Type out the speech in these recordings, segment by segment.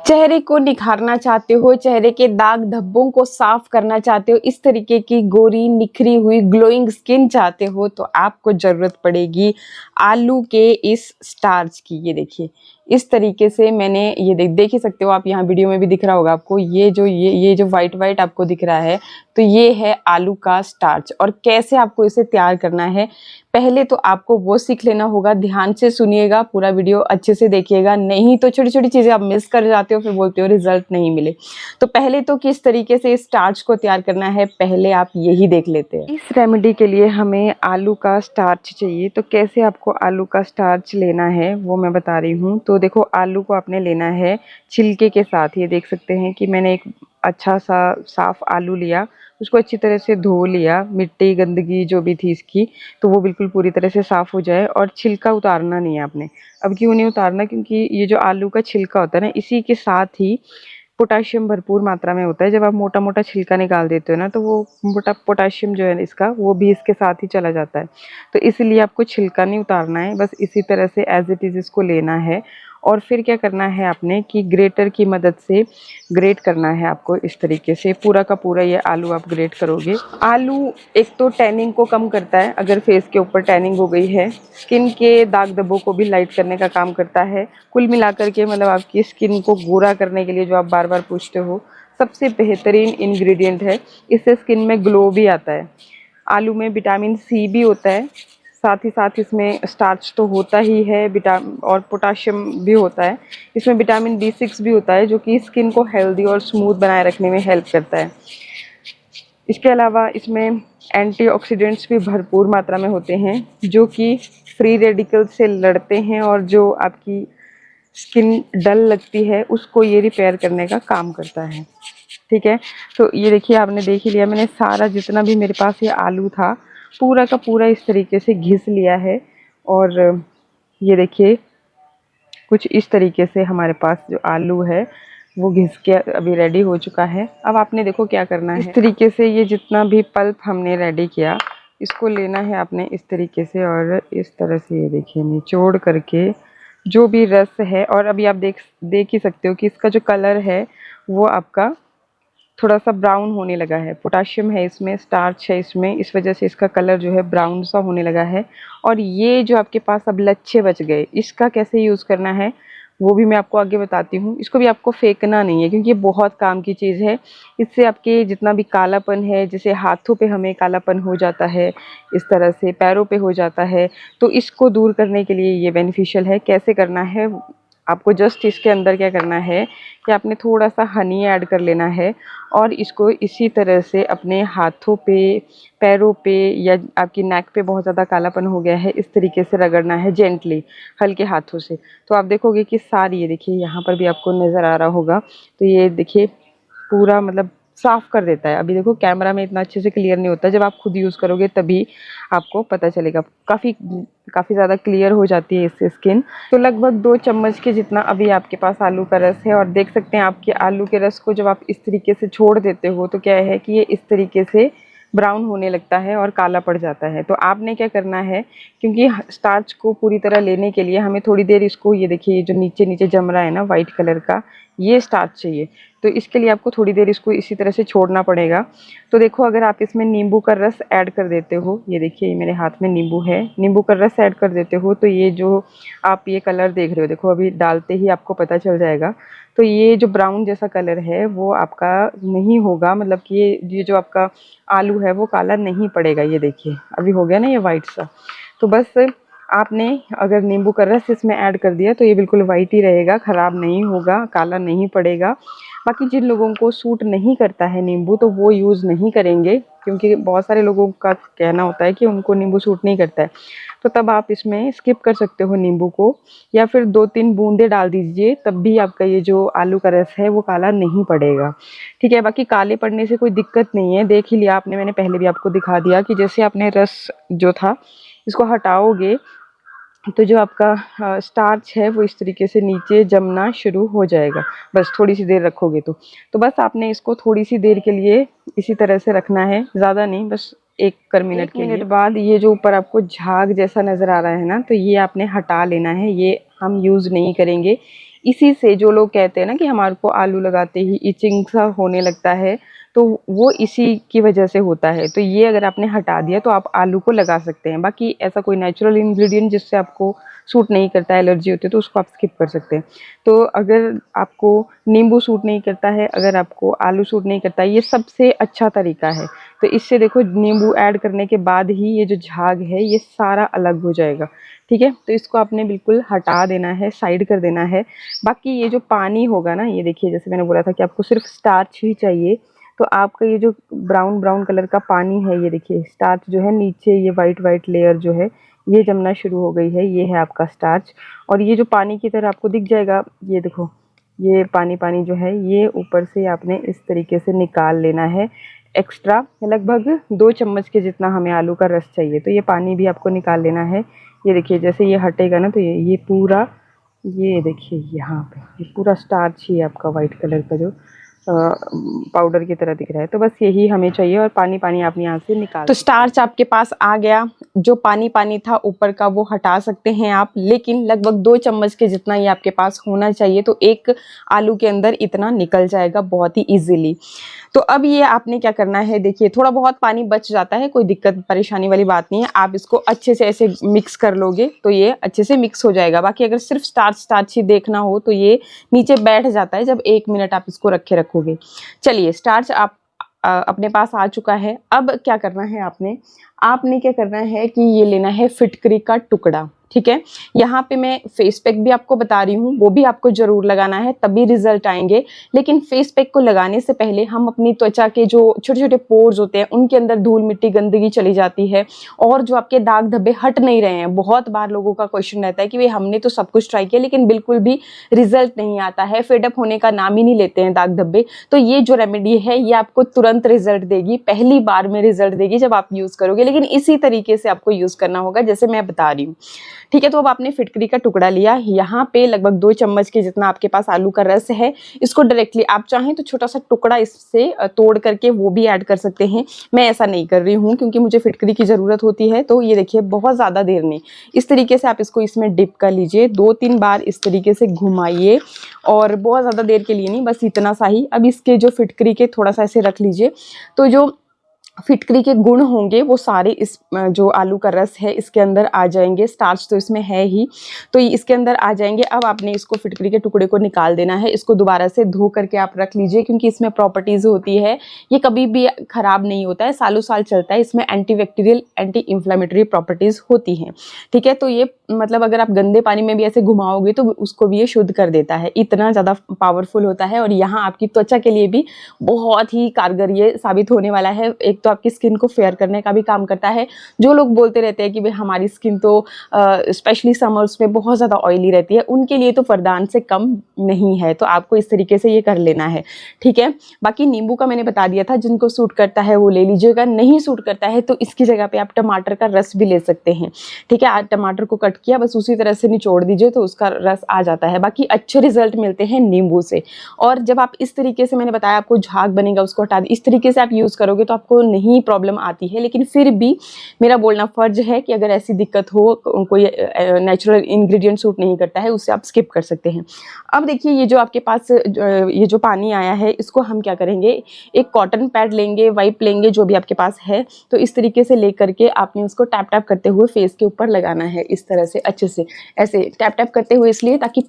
चेहरे को निखारना चाहते हो, चेहरे के दाग धब्बों को साफ करना चाहते हो, इस तरीके की गोरी निखरी हुई ग्लोइंग स्किन चाहते हो तो आपको जरूरत पड़ेगी आलू के इस स्टार्च की। ये देखिए इस तरीके से मैंने ये देख ही सकते हो आप, यहाँ वीडियो में भी दिख रहा होगा आपको, ये जो व्हाइट व्हाइट आपको दिख रहा है तो ये है आलू का स्टार्च। और कैसे आपको इसे तैयार करना है पहले तो आपको वो सीख लेना होगा। ध्यान से सुनिएगा, पूरा वीडियो अच्छे से देखिएगा, नहीं तो छोटी छोटी चीजें आप मिस कर जाते हो, फिर बोलते हो रिजल्ट नहीं मिले। तो पहले तो किस तरीके से इस स्टार्च को तैयार करना है पहले आप यही देख लेते हैं। इस रेमेडी के लिए हमें आलू का स्टार्च चाहिए, तो कैसे आपको आलू का स्टार्च लेना है वो मैं बता रही हूँ। तो देखो आलू को आपने लेना है छिलके के साथ। ये देख सकते हैं कि मैंने एक अच्छा सा साफ आलू लिया, उसको अच्छी तरह से धो लिया, मिट्टी गंदगी जो भी थी इसकी तो वो बिल्कुल पूरी तरह से साफ़ हो जाए। और छिलका उतारना नहीं है आपने। अब क्यों नहीं उतारना, क्योंकि ये जो आलू का छिलका होता है ना, इसी के साथ ही पोटाशियम भरपूर मात्रा में होता है। जब आप मोटा मोटा छिलका निकाल देते हो ना तो वो मोटा पोटाशियम जो है इसका वो भी इसके साथ ही चला जाता है। तो इसलिए आपको छिलका नहीं उतारना है, बस इसी तरह से एज इट इज़ इसको लेना है। और फिर क्या करना है आपने कि ग्रेटर की मदद से ग्रेट करना है आपको। इस तरीके से पूरा का पूरा ये आलू आप ग्रेट करोगे। आलू एक तो टैनिंग को कम करता है, अगर फेस के ऊपर टैनिंग हो गई है, स्किन के दाग धब्बों को भी लाइट करने का काम करता है। कुल मिलाकर के मतलब आपकी स्किन को गोरा करने के लिए जो आप बार बार पूछते हो, सबसे बेहतरीन इंग्रेडिएंट है। इससे स्किन में ग्लो भी आता है। आलू में विटामिन सी भी होता है, साथ ही साथ इसमें स्टार्च तो होता ही है, विटामिन और पोटाशियम भी होता है। इसमें विटामिन B6 भी होता है जो कि स्किन को हेल्दी और स्मूथ बनाए रखने में हेल्प करता है। इसके अलावा इसमें एंटीऑक्सीडेंट्स भी भरपूर मात्रा में होते हैं जो कि फ्री रेडिकल से लड़ते हैं और जो आपकी स्किन डल लगती है उसको ये रिपेयर करने का काम करता है। ठीक है, तो ये देखिए आपने देख ही लिया, मैंने सारा जितना भी मेरे पास ये आलू था पूरा का पूरा इस तरीके से घिस लिया है। और ये देखिए कुछ इस तरीके से हमारे पास जो आलू है वो घिस के अभी रेडी हो चुका है। अब आपने देखो क्या करना है, इस तरीके से ये जितना भी पल्प हमने रेडी किया इसको लेना है आपने इस तरीके से, और इस तरह से ये देखिए निचोड़ करके जो भी रस है। और अभी आप देख ही सकते हो कि इसका जो कलर है वो आपका थोड़ा सा ब्राउन होने लगा है। पोटाशियम है इसमें, स्टार्च है इसमें, इस वजह से इसका कलर जो है ब्राउन सा होने लगा है। और ये जो आपके पास अब लच्छे बच गए, इसका कैसे यूज़ करना है वो भी मैं आपको आगे बताती हूँ। इसको भी आपको फेंकना नहीं है क्योंकि ये बहुत काम की चीज़ है। इससे आपके जितना भी कालापन है, जैसे हाथों पे हमें कालापन हो जाता है, इस तरह से पैरों पे हो जाता है, तो इसको दूर करने के लिए ये बेनिफिशियल है। कैसे करना है आपको, जस्ट इसके अंदर क्या करना है कि आपने थोड़ा सा हनी ऐड कर लेना है और इसको इसी तरह से अपने हाथों पे, पैरों पे, या आपकी नेक पे बहुत ज़्यादा कालापन हो गया है इस तरीके से रगड़ना है जेंटली, हल्के हाथों से। तो आप देखोगे कि सारी, ये देखिए यहाँ पर भी आपको नज़र आ रहा होगा, तो ये देखिए पूरा मतलब साफ़ कर देता है। अभी देखो कैमरा में इतना अच्छे से क्लियर नहीं होता, जब आप खुद यूज़ करोगे तभी आपको पता चलेगा। काफ़ी ज़्यादा क्लियर हो जाती है इससे स्किन। तो लगभग 2 चम्मच के जितना अभी आपके पास आलू का रस है, और देख सकते हैं आपके आलू के रस को जब आप इस तरीके से छोड़ देते हो तो क्या है कि ये इस तरीके से ब्राउन होने लगता है और काला पड़ जाता है। तो आपने क्या करना है, क्योंकि स्टार्च को पूरी तरह लेने के लिए हमें थोड़ी देर इसको, ये देखिए जो नीचे नीचे जम रहा है ना वाइट कलर का, ये स्टार्च चाहिए। तो इसके लिए आपको थोड़ी देर इसको इसी तरह से छोड़ना पड़ेगा। तो देखो अगर आप इसमें नींबू का रस ऐड कर देते हो, ये देखिए मेरे हाथ में नींबू है, नींबू का रस ऐड कर देते हो तो ये जो आप ये कलर देख रहे हो, देखो अभी डालते ही आपको पता चल जाएगा। तो ये जो ब्राउन जैसा कलर है वो आपका नहीं होगा, मतलब कि ये जो आपका आलू है वो काला नहीं पड़ेगा। ये देखिए अभी हो गया ना ये वाइट सा। तो बस आपने अगर नींबू का रस इसमें ऐड कर दिया तो ये बिल्कुल वाइट ही रहेगा, ख़राब नहीं होगा, काला नहीं पड़ेगा। बाकी जिन लोगों को सूट नहीं करता है नींबू तो वो यूज़ नहीं करेंगे, क्योंकि बहुत सारे लोगों का कहना होता है कि उनको नींबू सूट नहीं करता है। तो तब आप इसमें स्किप कर सकते हो नींबू को, या फिर 2-3 बूंदे डाल दीजिए, तब भी आपका ये जो आलू का रस है वो काला नहीं पड़ेगा। ठीक है, बाकी काले पड़ने से कोई दिक्कत नहीं है, देख ही लिया आपने, मैंने पहले भी आपको दिखा दिया कि जैसे आपने रस जो था इसको हटाओगे तो जो आपका स्टार्च है वो इस तरीके से नीचे जमना शुरू हो जाएगा, बस थोड़ी सी देर रखोगे तो बस आपने इसको थोड़ी सी देर के लिए इसी तरह से रखना है, ज़्यादा नहीं, बस 1 मिनट के लिए। बाद ये जो ऊपर आपको झाग जैसा नज़र आ रहा है ना, तो ये आपने हटा लेना है, ये हम यूज़ नहीं करेंगे। इसी से जो लोग कहते हैं ना कि हमारे को आलू लगाते ही इचिंग सा होने लगता है, तो वो इसी की वजह से होता है। तो ये अगर आपने हटा दिया तो आप आलू को लगा सकते हैं। बाकी ऐसा कोई नेचुरल इंग्रेडिएंट जिससे आपको सूट नहीं करता है, एलर्जी होती है, तो उसको आप स्किप कर सकते हैं। तो अगर आपको नींबू सूट नहीं करता है, अगर आपको आलू सूट नहीं करता है, ये सबसे अच्छा तरीका है। तो इससे देखो नींबू ऐड करने के बाद ही ये जो झाग है ये सारा अलग हो जाएगा। ठीक है, तो इसको आपने बिल्कुल हटा देना है, साइड कर देना है। बाकी ये जो पानी होगा ना, ये देखिए जैसे मैंने बोला था कि आपको सिर्फ स्टार्च ही चाहिए, तो आपका ये जो ब्राउन ब्राउन कलर का पानी है, ये देखिए स्टार्च जो है नीचे, ये वाइट वाइट लेयर जो है ये जमना शुरू हो गई है, ये है आपका स्टार्च। और ये जो पानी की तरह आपको दिख जाएगा, ये देखो ये पानी पानी जो है ये ऊपर से आपने इस तरीके से निकाल लेना है। एक्स्ट्रा लगभग 2 चम्मच के जितना हमें आलू का रस चाहिए, तो ये पानी भी आपको निकाल लेना है। ये देखिए जैसे ये हटेगा ना, तो ये पूरा, ये देखिए यहाँ पे ये पूरा स्टार्च ही आपका वाइट कलर का जो पाउडर की तरह दिख रहा है। तो बस यही हमें चाहिए, और पानी पानी आप यहाँ से निकाल। तो स्टार्च आपके पास आ गया, जो पानी पानी था ऊपर का वो हटा सकते हैं आप, लेकिन लगभग 2 चम्मच के जितना ये आपके पास होना चाहिए, तो एक आलू के अंदर इतना निकल जाएगा बहुत ही इजीली। तो अब ये आपने क्या करना है, देखिए थोड़ा बहुत पानी बच जाता है, कोई दिक्कत परेशानी वाली बात नहीं है। आप इसको अच्छे से ऐसे मिक्स कर लोगे तो ये अच्छे से मिक्स हो जाएगा। बाकी अगर सिर्फ स्टार्च स्टार्च ही देखना हो तो ये नीचे बैठ जाता है जब 1 मिनट आप इसको रखे रखोगे। चलिए, स्टार्च आप अपने पास आ चुका है। अब क्या करना है आपने क्या करना है कि ये लेना है फिटकरी का टुकड़ा। ठीक है, यहाँ पे मैं फेस पैक भी आपको बता रही हूँ, वो भी आपको जरूर लगाना है, तभी रिजल्ट आएंगे। लेकिन फेस पैक को लगाने से पहले हम अपनी त्वचा के जो छोटे छोटे पोर्स होते हैं उनके अंदर धूल मिट्टी गंदगी चली जाती है, और जो आपके दाग धब्बे हट नहीं रहे हैं। बहुत बार लोगों का क्वेश्चन रहता है कि भाई हमने तो सब कुछ ट्राई किया लेकिन बिल्कुल भी रिजल्ट नहीं आता है, फेडअप होने का नाम ही नहीं लेते हैं दाग धब्बे। तो ये जो रेमेडी है ये आपको तुरंत रिजल्ट देगी, पहली बार में रिजल्ट देगी जब आप यूज करोगे। लेकिन इसी तरीके से आपको यूज करना होगा जैसे मैं बता रही हूँ। ठीक है, तो अब आपने फिटकरी का टुकड़ा लिया, यहाँ पे लगभग 2 चम्मच के जितना आपके पास आलू का रस है, इसको डायरेक्टली आप चाहें तो छोटा सा टुकड़ा इससे तोड़ करके वो भी ऐड कर सकते हैं। मैं ऐसा नहीं कर रही हूँ क्योंकि मुझे फिटकरी की ज़रूरत होती है। तो ये देखिए बहुत ज़्यादा देर नहीं, इस तरीके से आप इसको इसमें डिप कर लीजिए, 2-3 बार इस तरीके से घुमाइए, और बहुत ज़्यादा देर के लिए नहीं, बस इतना सा ही। अब इसके जो फिटकरी के थोड़ा सा ऐसे रख लीजिए, तो जो फिटकरी के गुण होंगे वो सारे इस जो आलू का रस है इसके अंदर आ जाएंगे। स्टार्च तो इसमें है ही, तो ये इसके अंदर आ जाएंगे। अब आपने इसको फिटकरी के टुकड़े को निकाल देना है, इसको दोबारा से धो करके आप रख लीजिए, क्योंकि इसमें प्रॉपर्टीज होती है, ये कभी भी खराब नहीं होता है, सालों साल चलता है। इसमें एंटीबैक्टीरियल एंटी इन्फ्लेमेटरी प्रॉपर्टीज होती हैं। ठीक है, तो ये मतलब अगर आप गंदे पानी में भी ऐसे घुमाओगे तो उसको भी ये शुद्ध कर देता है, इतना ज़्यादा पावरफुल होता है। और यहाँ आपकी त्वचा के लिए भी बहुत ही कारगर ये साबित होने वाला है। एक तो आपकी स्किन को फेयर करने का भी काम करता है। जो लोग बोलते रहते हैं कि भाई हमारी स्किन तो स्पेशली समर्स में बहुत ज़्यादा ऑयली रहती है, उनके लिए तो वरदान से कम नहीं है। तो आपको इस तरीके से ये कर लेना है। ठीक है, बाकी नींबू का मैंने बता दिया था, जिनको सूट करता है वो ले लीजिएगा, नहीं सूट करता है तो इसकी जगह पे आप टमाटर का रस भी ले सकते हैं। ठीक है, आज टमाटर को कट किया, बस उसी तरह से निचोड़ दीजिए तो उसका रस आ जाता है। बाकी अच्छे रिजल्ट मिलते हैं नींबू से। और जब आप इस तरीके से, मैंने बताया आपको झाग बनेगा उसको हटा दी, इस तरीके से आप यूज़ करोगे तो आपको नहीं प्रॉब्लम आती है। लेकिन फिर भी मेरा बोलना फर्ज है कि अगर ऐसी दिक्कत हो, कोई नेचुरल इंग्रेडिएंट सूट नहीं करता है, उससे आप स्किप कर सकते हैं। अब देखिए ये जो आपके पास ये जो पानी आया है, इसको हम क्या करेंगे, एक कॉटन पैड लेंगे, वाइप लेंगे, जो भी आपके पास है, तो इस तरीके से ले करके आपने उसको टैप टैप करते हुए फेस के ऊपर लगाना है, इस तरह से अच्छे से ऐसे टैप टैप करते हुए, इसलिए ताकि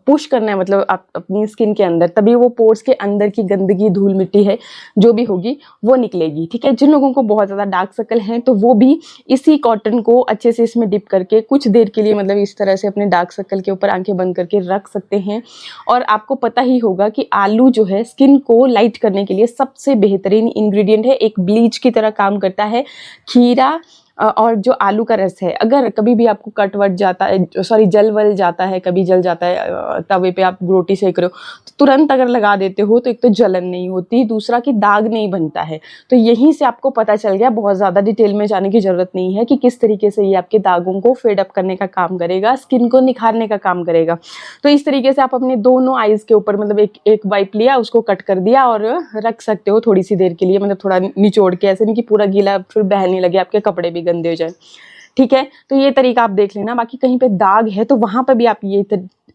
पुश करना है, मतलब आप अपनी स्किन के अंदर, तभी वो पोर्स के अंदर की गंदगी धूल मिट्टी है जो भी होगी वो निकलेगी। ठीक है, जिन लोगों को बहुत ज़्यादा डार्क सर्कल हैं तो वो भी इसी कॉटन को अच्छे से इसमें डिप करके कुछ देर के लिए, मतलब इस तरह से अपने डार्क सर्कल के ऊपर आंखें बंद करके रख सकते हैं। और आपको पता ही होगा कि आलू जो है स्किन को लाइट करने के लिए सबसे बेहतरीन इंग्रेडिएंट है, एक ब्लीच की तरह काम करता है। खीरा और जो आलू का रस है, अगर कभी भी आपको कट वट जाता है, सॉरी जल वल जाता है, कभी जल जाता है, तवे पे आप रोटी सेक रहे हो तो तुरंत अगर लगा देते हो तो एक तो जलन नहीं होती, दूसरा कि दाग नहीं बनता है। तो यहीं से आपको पता चल गया, बहुत ज़्यादा डिटेल में जाने की ज़रूरत नहीं है कि किस तरीके से ये आपके दागों को फेड अप करने का काम करेगा, स्किन को निखारने का काम करेगा। तो इस तरीके से आप अपने दोनों आइज़ के ऊपर, मतलब एक वाइप लिया, उसको कट कर दिया और रख सकते हो थोड़ी सी देर के लिए, मतलब थोड़ा निचोड़ के, ऐसे नहीं कि पूरा गीला फिर बहने लगे, आपके कपड़े भी गंदे हो जाए। ठीक है, तो ये तरीका आप देख लेना। बाकी कहीं पे दाग है तो वहां पर भी आप ये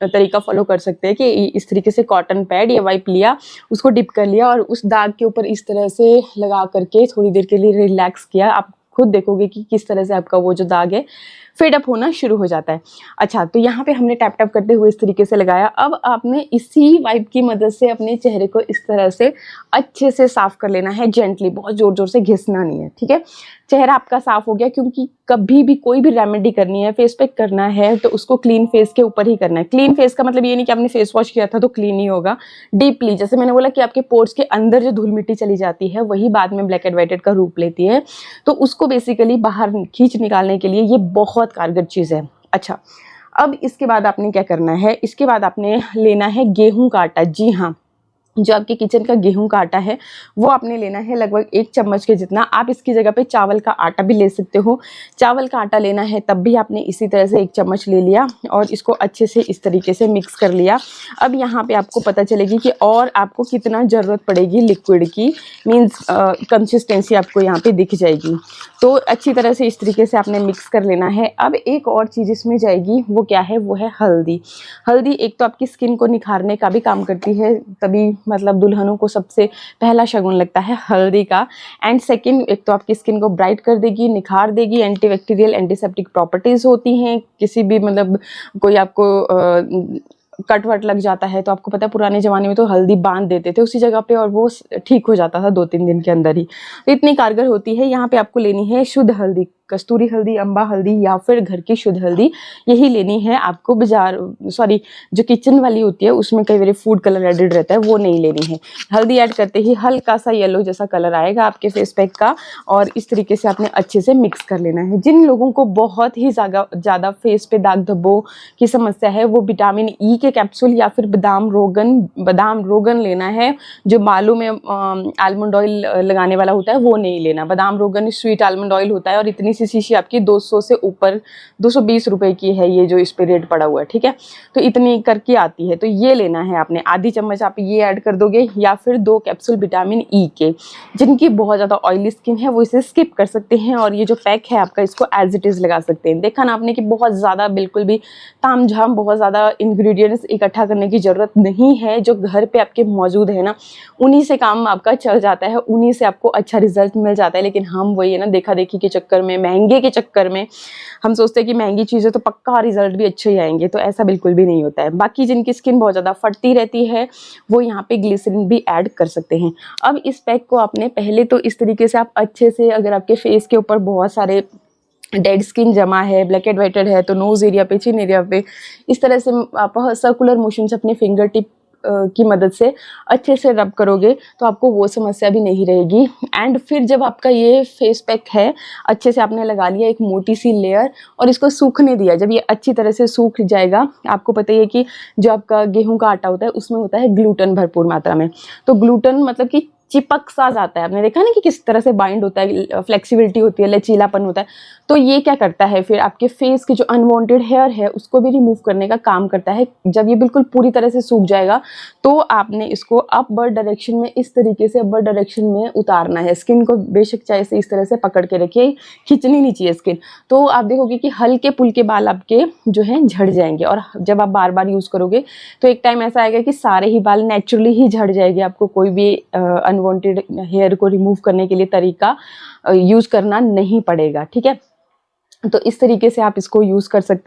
तरीका फॉलो कर सकते हैं कि इस तरीके से कॉटन पैड या वाइप लिया, उसको डिप कर लिया और उस दाग के ऊपर इस तरह से लगा करके थोड़ी देर के लिए रिलैक्स किया। आप खुद देखोगे कि किस तरह से आपका वो जो दाग है फेड अप होना शुरू हो जाता है। अच्छा, तो यहाँ पे हमने टैप टैप करते हुए इस तरीके से लगाया। अब आपने इसी वाइप की मदद से अपने चेहरे को इस तरह से अच्छे से साफ कर लेना है, जेंटली, बहुत जोर जोर से घिसना नहीं है, ठीक है। चेहरा आपका साफ हो गया, क्योंकि कभी भी कोई भी रेमेडी करनी है, फेस पैक करना है, तो उसको क्लीन फेस के ऊपर ही करना है। क्लीन फेस का मतलब ये नहीं कि आपने फेस वॉश किया था तो क्लीन ही होगा। डीपली, जैसे मैंने बोला कि आपके पोर्स के अंदर जो धूल मिट्टी चली जाती है वही बाद में ब्लैक एंड व्हाइटेड का रूप लेती है, तो उसको बेसिकली बाहर खींच निकालने के लिए ये बहुत कारगर चीज़ है। अच्छा, अब इसके बाद आपने क्या करना है, इसके बाद आपने लेना है गेहूं का आटा। जी हाँ, जो आपके किचन का गेहूं का आटा है वो आपने लेना है, लगभग 1 चम्मच के जितना। आप इसकी जगह पे चावल का आटा भी ले सकते हो। चावल का आटा लेना है तब भी आपने इसी तरह से 1 चम्मच ले लिया और इसको अच्छे से इस तरीके से मिक्स कर लिया। अब यहाँ पे आपको पता चलेगी कि और आपको कितना ज़रूरत पड़ेगी लिक्विड की, मीन्स कंसिस्टेंसी आपको यहाँ पे दिख जाएगी। तो अच्छी तरह से इस तरीके से आपने मिक्स कर लेना है। अब एक और चीज़ इसमें जाएगी, वो क्या है, वो है हल्दी। हल्दी एक तो आपकी स्किन को निखारने का भी काम करती है, तभी मतलब दुल्हनों को सबसे पहला शगुन लगता है हल्दी का। एंड सेकंड, एक तो आपकी स्किन को ब्राइट कर देगी, निखार देगी, एंटीबैक्टीरियल एंटीसेप्टिक प्रॉपर्टीज़ होती हैं। किसी भी मतलब कोई आपको कट वट लग जाता है तो आपको पता है पुराने ज़माने में तो हल्दी बांध देते थे उसी जगह पे और वो ठीक हो जाता था 2-3 दिन के अंदर ही। तो इतनी कारगर होती है। यहाँ पे आपको लेनी है शुद्ध हल्दी, कस्तूरी हल्दी, अम्बा हल्दी या फिर घर की शुद्ध हल्दी, यही लेनी है आपको। जो किचन वाली होती है उसमें कई बार फूड कलर एडेड रहता है, वो नहीं लेनी है। हल्दी ऐड करते ही हल्का सा येलो जैसा कलर आएगा आपके फेस पैक का और इस तरीके से आपने अच्छे से मिक्स कर लेना है। जिन लोगों को बहुत ही ज़्यादा फेस पे दाग धब्बों की समस्या है वो विटामिन ई के कैप्सूल या फिर बादाम रोगन लेना है। जो बालों में आलमंड ऑयल लगाने वाला होता है वो नहीं लेना। बादाम रोगन स्वीट आलमंड ऑयल होता है और इतनी सी शीशी आपकी 200 से ऊपर 220 रुपए की है, ये जो इस पे रेट पड़ा हुआ है, ठीक है। तो इतनी करके आती है, तो ये लेना है आपने। आधी चम्मच आप ये ऐड कर दोगे या फिर 2 कैप्सूल विटामिन ई के। जिनकी बहुत ज़्यादा ऑयली स्किन है वो इसे स्किप कर सकते हैं और ये जो पैक है आपका इसको एज इट इज़ लगा सकते हैं। देखा ना आपने कि बहुत ज़्यादा बिल्कुल भी तामझाम बहुत ज़्यादा इंग्रेडिएंट्स इकट्ठा करने की ज़रूरत नहीं है। जो घर पे आपके मौजूद है ना, उन्हीं से काम आपका चल जाता है, उन्हीं से आपको अच्छा रिजल्ट मिल जाता है। लेकिन हम वही है ना, देखा देखी के चक्कर में, महंगे के चक्कर में हम सोचते हैं कि महंगी चीज़ें तो पक्का रिजल्ट भी अच्छे ही आएंगे, तो ऐसा बिल्कुल भी नहीं होता है। बाकी जिनकी स्किन बहुत ज़्यादा फटती रहती है वो यहाँ पे ग्लिसरीन भी ऐड कर सकते हैं। अब इस पैक को आपने पहले तो इस तरीके से आप अच्छे से, अगर आपके फेस के ऊपर बहुत सारे डेड स्किन जमा है, ब्लैक एंड व्हाइटेड है, तो नोज एरिया पे, चिन एरिया पे इस तरह से आप सर्कुलर मोशन से अपने फिंगर टिप की मदद से अच्छे से रब करोगे तो आपको वो समस्या भी नहीं रहेगी। एंड फिर जब आपका ये फेस पैक है अच्छे से आपने लगा लिया एक मोटी सी लेयर और इसको सूखने दिया, जब ये अच्छी तरह से सूख जाएगा, आपको पता ही है कि जो आपका गेहूं का आटा होता है उसमें होता है ग्लूटेन भरपूर मात्रा में। तो ग्लूटेन मतलब कि चिपक सा जाता है, आपने देखा ना कि किस तरह से बाइंड होता है, फ्लेक्सिबिलिटी होती है, लचीलापन होता है। तो ये क्या करता है, फिर आपके फेस के जो अनवांटेड हेयर है उसको भी रिमूव करने का काम करता है। जब ये बिल्कुल पूरी तरह से सूख जाएगा तो आपने इसको अपवर्ड डायरेक्शन में, इस तरीके से अपवर्ड डायरेक्शन में उतारना है। स्किन को बेशक चाहे से इस तरह से पकड़ के रखिए, खींचनी नहीं चाहिए स्किन। तो आप देखोगे कि हल्के पुल्के बाल आपके जो हैं झड़ जाएंगे और जब आप बार बार यूज़ करोगे तो एक टाइम ऐसा आएगा कि सारे ही बाल नेचुरली ही झड़ जाएंगे। आपको कोई भी अनवांटेड हेयर को रिमूव करने के लिए तरीका यूज़ करना नहीं पड़ेगा, ठीक है। तो इस तरीके से आप इसको यूज़ कर सकते हैं।